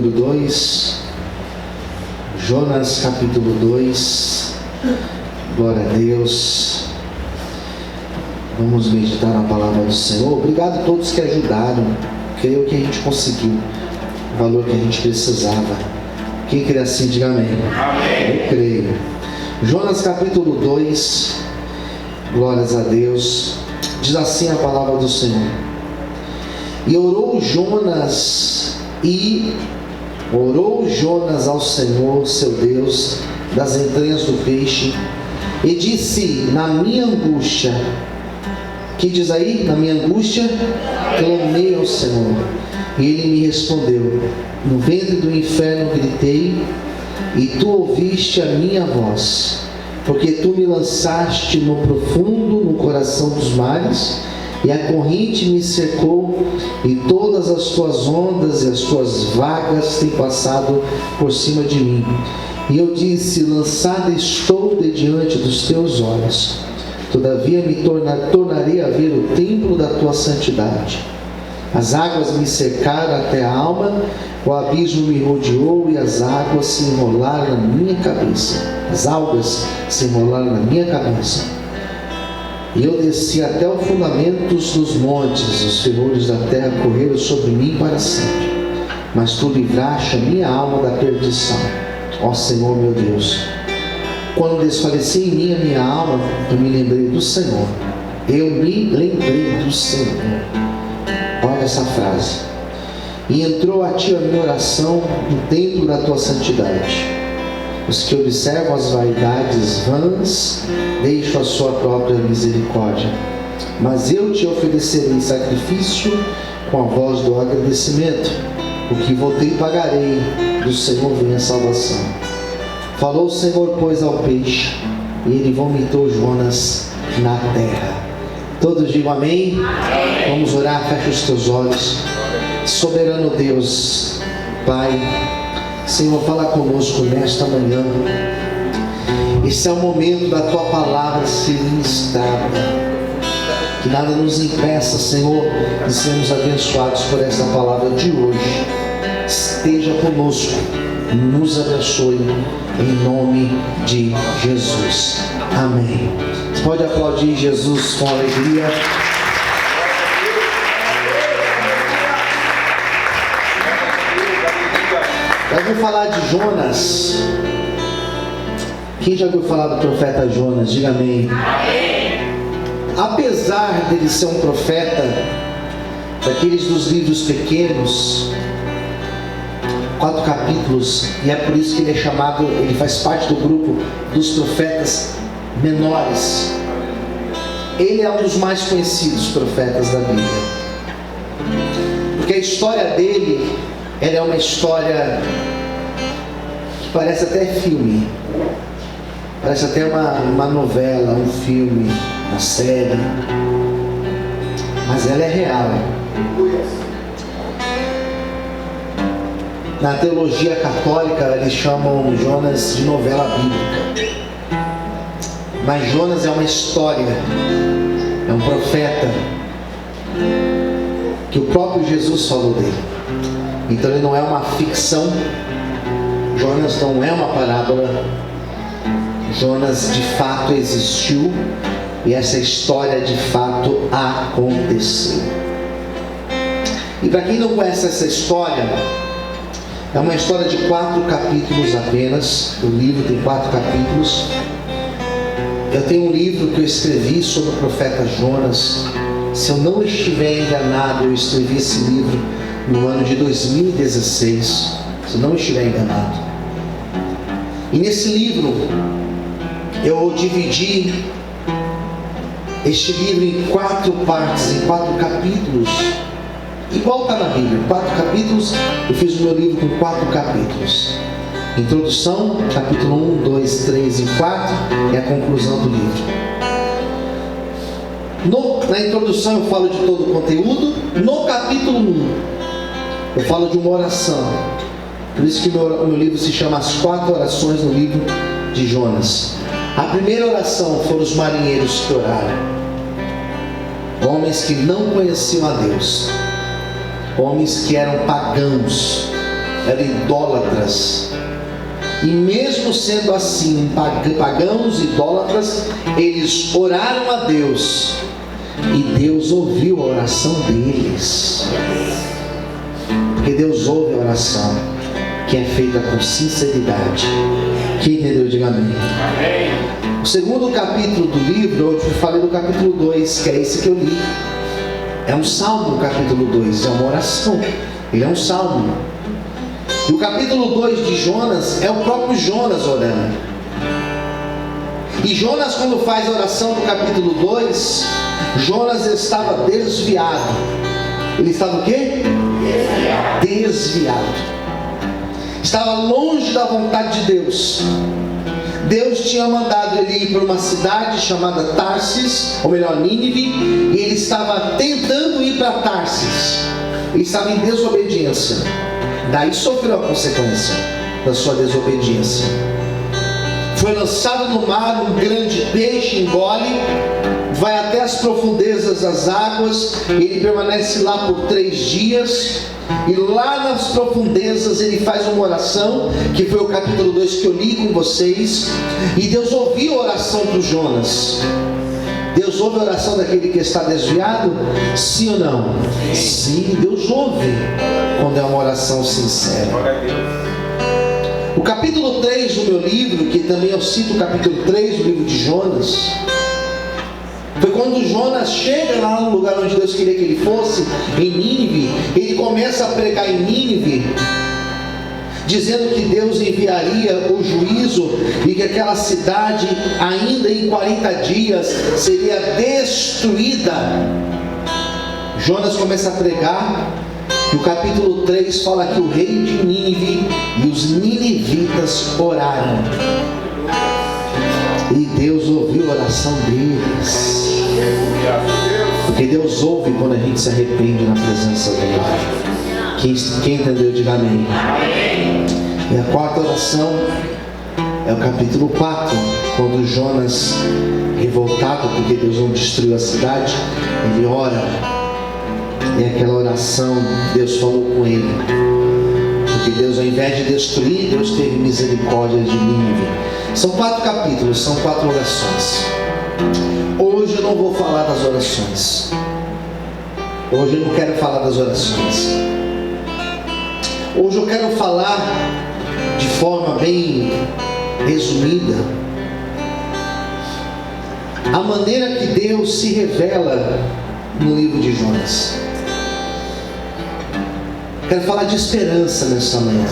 2, Jonas capítulo 2, glória a Deus. Vamos meditar na palavra do Senhor. Obrigado a todos que ajudaram. Creio que a gente conseguiu o valor que a gente precisava. Quem crê assim, diga amém. Amém. Eu creio. Jonas capítulo 2, glórias a Deus. Diz assim a palavra do Senhor: E orou Jonas ao Senhor, seu Deus, das entranhas do peixe, e disse: na minha angústia, que diz aí? Na minha angústia, clamei ao Senhor, e Ele me respondeu. No ventre do inferno gritei, e Tu ouviste a minha voz, porque Tu me lançaste no profundo, no coração dos mares, e a corrente me cercou, e todas as tuas ondas e as tuas vagas têm passado por cima de mim. E eu disse: lançada estou de diante dos teus olhos, todavia me tornarei a ver o templo da tua santidade. As águas me cercaram até a alma, o abismo me rodeou, e as águas se enrolaram na minha cabeça. As algas se enrolaram na minha cabeça. E eu desci até os fundamentos dos montes, os ferrolhos da terra correram sobre mim para sempre. Mas Tu livraste a minha alma da perdição, ó Senhor meu Deus. Quando desfaleci em mim a minha alma, eu me lembrei do Senhor. Eu me lembrei do Senhor. Olha essa frase. E entrou a Ti a minha oração no templo da Tua santidade. Os que observam as vaidades vãs deixam a sua própria misericórdia. Mas eu Te oferecerei sacrifício com a voz do agradecimento. O que votei pagarei, do Senhor vem a salvação. Falou o Senhor, pois, ao peixe, e ele vomitou Jonas na terra. Todos digam amém? Amém. Vamos orar, fecha os teus olhos. Soberano Deus, Pai, Senhor, fala conosco nesta manhã. Esse é o momento da Tua palavra ser ministrada. Que nada nos impeça, Senhor, de sermos abençoados por essa palavra de hoje. Esteja conosco, nos abençoe, em nome de Jesus. Amém. Você pode aplaudir Jesus com alegria. Já ouviu falar de Jonas? Quem já ouviu falar do profeta Jonas? Diga amém. Apesar dele ser um profeta daqueles dos livros pequenos, 4 capítulos, e é por isso que ele é chamado, ele faz parte do grupo dos profetas menores. Ele é um dos mais conhecidos profetas da Bíblia, porque a história dele, ela é uma história que parece até filme, parece até uma novela, um filme, uma série, mas ela é real. Na teologia católica eles chamam Jonas de novela bíblica, mas Jonas é uma história, é um profeta que o próprio Jesus falou dele. Então ele não é uma ficção, Jonas não é uma parábola, Jonas de fato existiu e essa história de fato aconteceu. E para quem não conhece essa história, é uma história de 4 capítulos apenas. O livro tem 4 capítulos. Eu tenho um livro que eu escrevi sobre o profeta Jonas. Se eu não estiver enganado, eu escrevi esse livro no ano de 2016. Se eu não estiver enganado. E nesse livro, eu dividi este livro em 4 partes, em 4 capítulos. Igual está na Bíblia, 4 capítulos. Eu fiz o meu livro com 4 capítulos. Introdução, capítulo 1, 2, 3 e 4 e a conclusão do livro. Na introdução eu falo de todo o conteúdo. No capítulo 1 eu falo de uma oração. Por isso que o meu livro se chama As 4 Orações no livro de Jonas. A primeira oração foram os marinheiros que oraram. Homens que não conheciam a Deus, homens que eram pagãos, eram idólatras. E mesmo sendo assim, pagãos, idólatras, eles oraram a Deus. E Deus ouviu a oração deles. Porque Deus ouve a oração que é feita com sinceridade. Quem entendeu, diga amém. O segundo capítulo do livro, eu falei do capítulo 2, que é esse que eu li. É um salmo, o capítulo 2, é uma oração. Ele é um salmo. E o capítulo 2 de Jonas é o próprio Jonas orando. E Jonas, quando faz a oração do capítulo 2, Jonas estava desviado. Ele estava o quê? Desviado. Estava longe da vontade de Deus. Deus tinha mandado ele ir para uma cidade chamada Tarsis, ou melhor, Nínive, e ele estava tentando ir para Tarsis. Ele estava em desobediência. Daí sofreu a consequência da sua desobediência. Foi lançado no mar, um grande peixe engole, vai até as profundezas das águas, ele permanece lá por 3 dias, e lá nas profundezas ele faz uma oração, que foi o capítulo 2 que eu li com vocês, e Deus ouviu a oração do Jonas. Deus ouve a oração daquele que está desviado? Sim ou não? Sim, Deus ouve quando é uma oração sincera. O capítulo 3 do meu livro, que também eu cito o capítulo 3 do livro de Jonas, foi quando Jonas chega lá no lugar onde Deus queria que ele fosse, em Nínive. Ele começa a pregar em Nínive, dizendo que Deus enviaria o juízo e que aquela cidade, ainda em 40 dias, seria destruída. Jonas começa a pregar, e o capítulo 3 fala que o rei de Nínive e os ninivitas oraram. E Deus ouviu a oração deles. Porque Deus ouve quando a gente se arrepende na presença dele. Quem entendeu, diga amém. E a quarta oração é o capítulo 4, quando Jonas, revoltado porque Deus não destruiu a cidade, ele ora. E aquela oração, Deus falou com ele. Porque Deus, ao invés de destruir, Deus teve misericórdia de Nínive. São 4 capítulos, são 4 orações. Hoje eu não vou falar das orações. Hoje eu não quero falar das orações. Hoje eu quero falar de forma bem resumida a maneira que Deus se revela no livro de Jonas. Quero falar de esperança nessa manhã.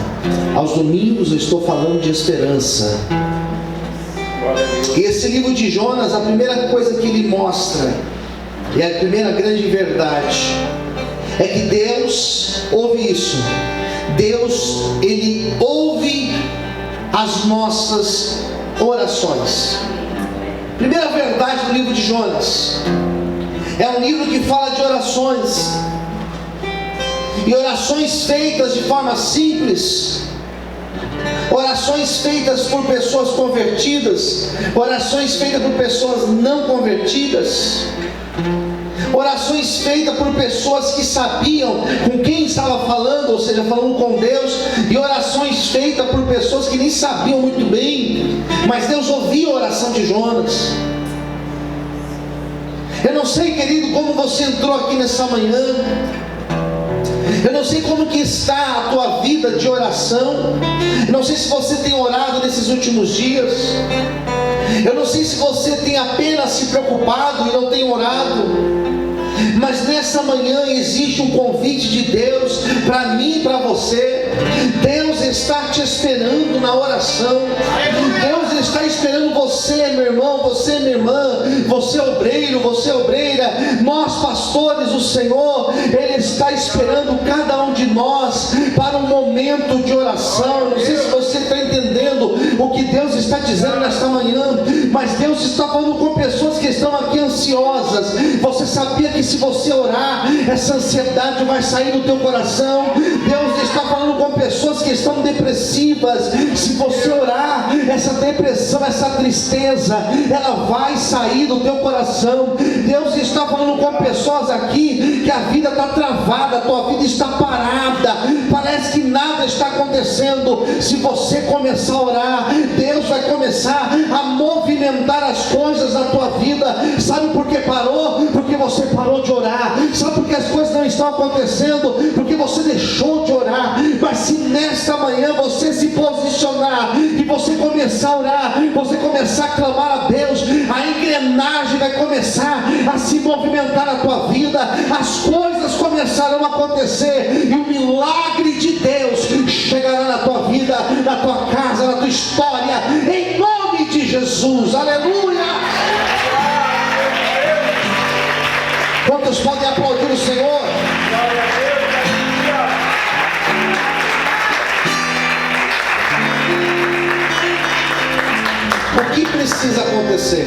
Aos domingos eu estou falando de esperança. E esse livro de Jonas, a primeira coisa que ele mostra, e a primeira grande verdade, é que Deus ouve isso. Deus, ele ouve as nossas orações. Primeira verdade do livro de Jonas. É um livro que fala de orações. E orações feitas de forma simples. Orações feitas por pessoas convertidas. Orações feitas por pessoas não convertidas. Orações feitas por pessoas que sabiam com quem estava falando, ou seja, falando com Deus. E orações feitas por pessoas que nem sabiam muito bem, mas Deus ouviu a oração de Jonas. Eu não sei, querido, como você entrou aqui nessa manhã. Eu não sei como que está a tua vida de oração. Eu não sei se você tem orado nesses últimos dias. Eu não sei se você tem apenas se preocupado e não tem orado. Mas nessa manhã existe um convite de Deus para mim e para você. Deus está te esperando na oração. Deus está esperando você, meu irmão, você, minha irmã, você obreiro, você obreira, nós pastores, o Senhor, Ele está esperando cada um de nós para um momento de oração. Não sei se você está entendendo o que Deus está dizendo nesta manhã, mas Deus está falando com pessoas que estão aqui ansiosas. Você sabia que se você orar, essa ansiedade vai sair do teu coração? Deus está falando com pessoas que estão depressivas. Se você orar, essa essa depressão, essa tristeza, ela vai sair do teu coração. Deus está falando com pessoas aqui que a vida está travada, a tua vida está parada, parece que nada está acontecendo. Se você começar a orar, Deus vai começar a movimentar as coisas na tua vida. Sabe por que parou? Porque você parou de orar. Sabe por que as coisas não estão acontecendo? Porque você deixou de orar. Mas se nesta manhã você se posicionar e você começar a orar, você começar a clamar a Deus, a engrenagem vai começar a se movimentar na tua vida, as coisas começarão a acontecer, e o milagre de Deus chegará na tua vida, na tua casa, na tua história, em nome de Jesus. Aleluia! Quantos podem aplaudir o Senhor? O que precisa acontecer?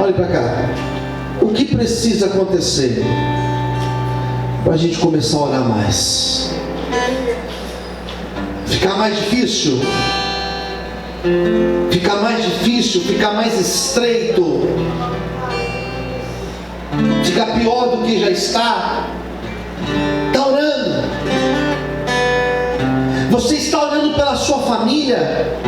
Olhe para cá. O que precisa acontecer para a gente começar a orar mais? Ficar mais difícil? Ficar mais difícil? Ficar mais estreito? Ficar pior do que já está? Está orando? Você está orando pela sua família?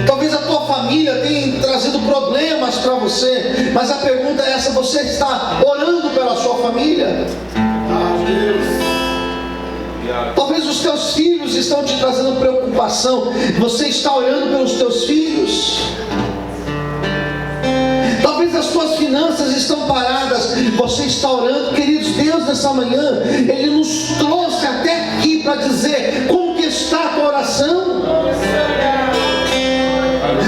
Talvez a tua família tenha trazido problemas para você, mas a pergunta é essa: você está orando pela sua família? Talvez os teus filhos estão te trazendo preocupação, você está orando pelos teus filhos? Talvez as tuas finanças estão paradas, você está orando? Queridos, Deus nessa manhã, Ele nos trouxe até aqui para dizer: como que está a tua oração?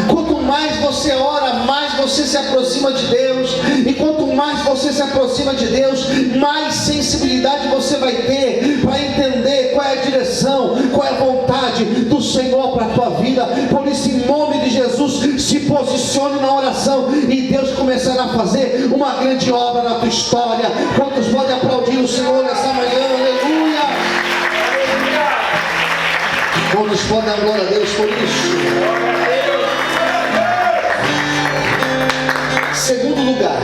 Quanto mais você ora, mais você se aproxima de Deus. E quanto mais você se aproxima de Deus, mais sensibilidade você vai ter para entender qual é a direção, qual é a vontade do Senhor para a tua vida. Por isso, em nome de Jesus, se posicione na oração e Deus começará a fazer uma grande obra na tua história. Quantos podem aplaudir o Senhor nessa manhã? Aleluia! Quantos podem dar glória a Deus por isso? Segundo lugar,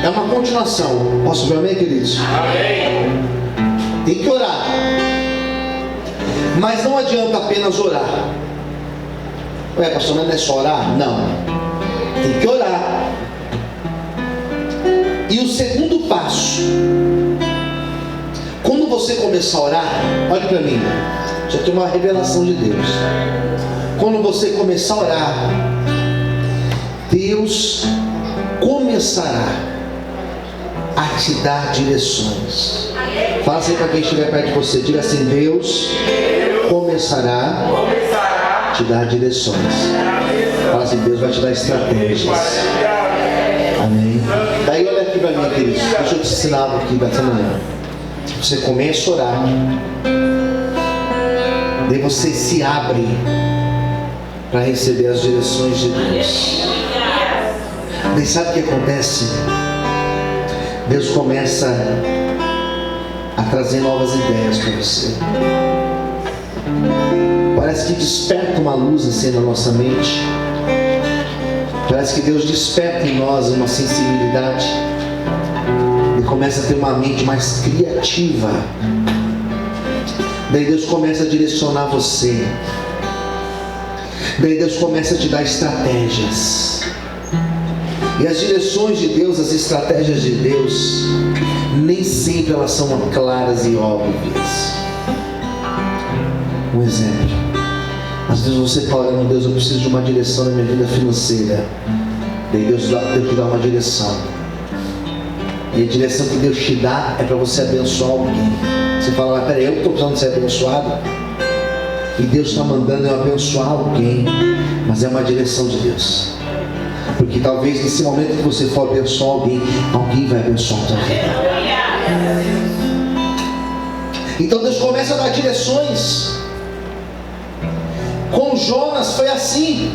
é uma continuação. Posso ver amém, queridos? Amém. Tem que orar, mas não adianta apenas orar. Ué, pastor, não é só orar? Não, tem que orar. E o segundo passo, quando você começar a orar, olhe para mim, isso aqui é uma revelação de Deus. Quando você começar a orar, Deus começará a te dar direções. Fala assim para quem estiver perto de você, diga assim: Deus começará a te dar direções. Fala assim: Deus vai te dar estratégias. Amém. Daí olha aqui para mim, queridos, deixa eu te ensinar algo aqui dessa manhã. Você começa a orar, daí você se abre para receber as direções de Deus. Daí sabe o que acontece? Deus começa a trazer novas ideias para você. Parece que desperta uma luz assim na nossa mente. Parece que Deus desperta em nós uma sensibilidade e começa a ter uma mente mais criativa. Daí Deus começa a direcionar você. Daí Deus começa a te dar estratégias. E as direções de Deus, as estratégias de Deus, nem sempre elas são claras e óbvias. Um exemplo: às vezes você está orando: Deus, eu preciso de uma direção na minha vida financeira. Daí Deus te dá uma direção. E a direção que Deus te dá é para você abençoar alguém. Você fala: mas peraí, eu estou precisando ser abençoado? E Deus está mandando eu abençoar alguém, mas é uma direção de Deus. Porque talvez nesse momento que você for abençoar alguém, alguém vai abençoar a tua vida. Então Deus começa a dar direções. Com Jonas foi assim.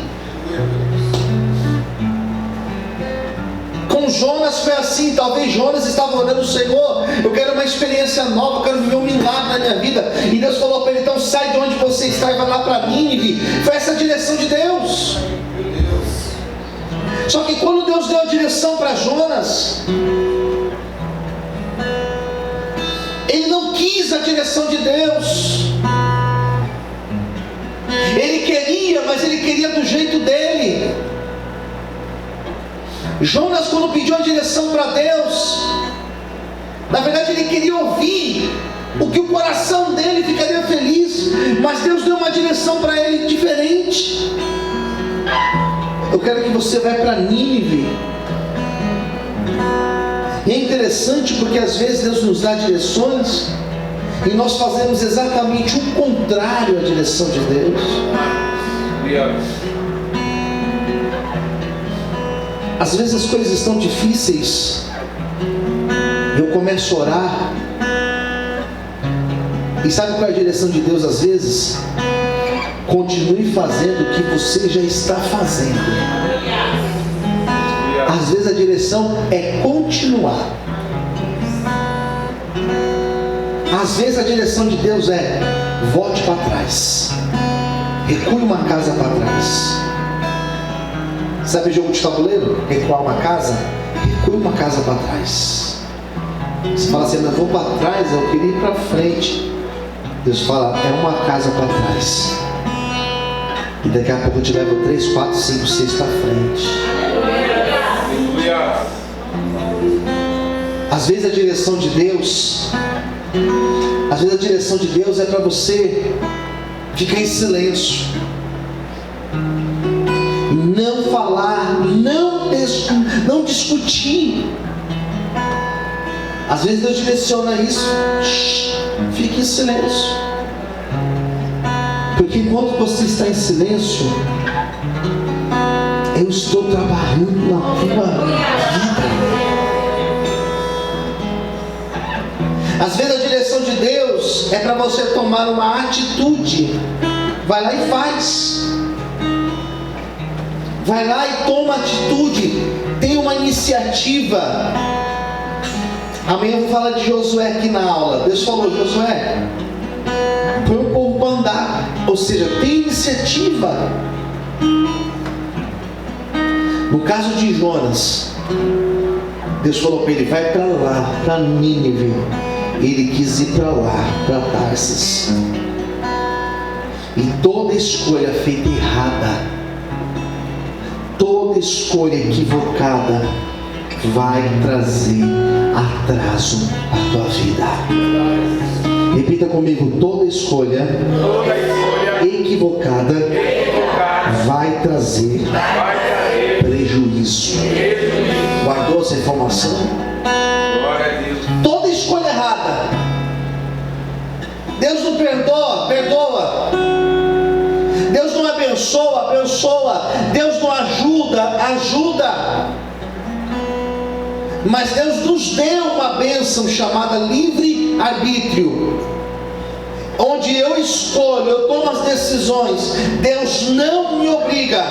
Com Jonas foi assim. Talvez Jonas estava orando: Senhor, eu quero uma experiência nova, eu quero viver um milagre na minha vida. E Deus falou para ele: então sai de onde você está e vai lá para Nínive. Foi essa a direção de Deus. Só que quando Deus deu a direção para Jonas, ele não quis a direção de Deus. Ele queria, mas ele queria do jeito dele. Jonas, quando pediu a direção para Deus, na verdade ele queria ouvir o que o coração dele ficaria feliz, mas Deus deu uma direção para ele diferente. Eu quero que você vá para Nínive. E é interessante porque às vezes Deus nos dá direções e nós fazemos exatamente o contrário à direção de Deus. Às vezes as coisas estão difíceis, eu começo a orar, e sabe qual é a direção de Deus às vezes? Continue fazendo o que você já está fazendo. Às vezes a direção é continuar. Às vezes a direção de Deus é volte para trás, recue uma casa para trás. Sabe jogo de tabuleiro? Recuar uma casa? Recue uma casa para trás. Você fala assim, eu vou para trás, eu queria ir para frente. Deus fala, é uma casa para trás. E daqui a pouco eu te levo 3, 4, 5, 6 para frente. Às vezes a direção de Deus, é para você ficar em silêncio, não falar, não discutir. Às vezes Deus direciona isso, fique em silêncio. Porque enquanto você está em silêncio, eu estou trabalhando na tua vida. Às vezes a direção de Deus é para você tomar uma atitude. Vai lá e faz. Vai lá e toma atitude. Tem uma iniciativa. Amanhã eu vou falar de Josué aqui na aula. Deus falou, Josué, põe o povo para andar. Ou seja, tem iniciativa. No caso de Jonas, Deus falou para ele, vai para lá, para Nínive. Ele quis ir para lá, para Tarsis. E toda escolha feita errada, toda escolha equivocada vai trazer atraso à tua vida. Repita comigo, toda escolha equivocada vai trazer prejuízo. Guardou essa informação? Toda escolha errada, Deus não perdoa, perdoa. Deus não abençoa, abençoa. Deus não ajuda, ajuda. Mas Deus nos deu uma bênção chamada livre-arbítrio, onde eu escolho, eu tomo as decisões. Deus não me obriga.